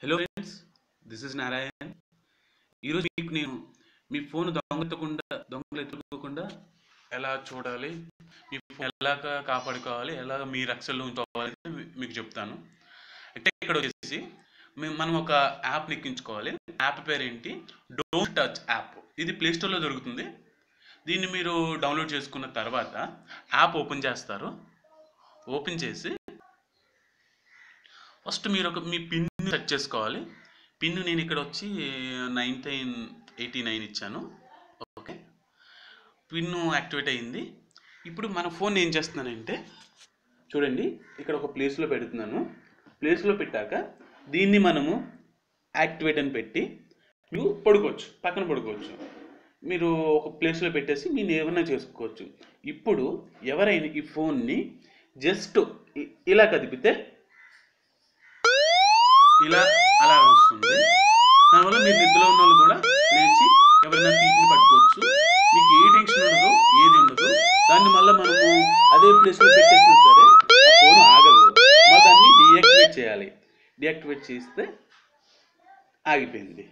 Hello friends, this is Narayan. ఈరోజు మీకు నేను మీ ఫోన్ దొంగలు ఎత్తుకోకుండా ఎలా చూడాలి, మీ ఫోన్ ఎలా కాపాడుకోవాలి, ఎలా మీ రక్షణలో ఉంచుకోవాలి మీకు చెప్తాను. అయితే ఇక్కడ వచ్చేసి మనం ఒక యాప్ని ఎక్కించుకోవాలి. యాప్ పేరు ఏంటి? Don't touch app. ఇది ప్లేస్టోర్లో దొరుకుతుంది. దీన్ని మీరు డౌన్లోడ్ చేసుకున్న తర్వాత యాప్ ఓపెన్ చేస్తారు. ఓపెన్ చేసి ఫస్ట్ మీరు మీ పిన్ సెట్ చేసుకోవాలి. పిన్ నేను ఇక్కడ వచ్చి 1989 ఇచ్చాను. ఓకే, పిన్ యాక్టివేట్ అయింది. ఇప్పుడు మన ఫోన్ ఏం చేస్తున్నానంటే చూడండి, ఇక్కడ ఒక ప్లేస్లో పెడుతున్నాను. ప్లేస్లో పెట్టాక దీన్ని మనము యాక్టివేట్ అని పెట్టి మీరు పడుకోవచ్చు, పక్కన పడుకోవచ్చు. మీరు ఒక ప్లేస్లో పెట్టేసి మీరు ఏమన్నా చేసుకోవచ్చు. ఇప్పుడు ఎవరైనా ఈ ఫోన్ని జస్ట్ ఇలా కదిపితే ఇలా అలారం వస్తుంది. దానివల్ల మీరు నిద్రలో ఉన్న వాళ్ళు కూడా లేచి ఎవరైనా తీపిని పట్టుకోవచ్చు. మీకు ఏ టెన్షన్ ఉండదు, ఏది ఉండదు. దాన్ని మళ్ళీ మనము అదే ప్లేస్లో పెట్టేసినా సరే ఆ ఫోన్ ఆగదు. మళ్ళీ దాన్ని డీయాక్టివేట్ చేయాలి. డీయాక్టివేట్ చేస్తే ఆగిపోయింది.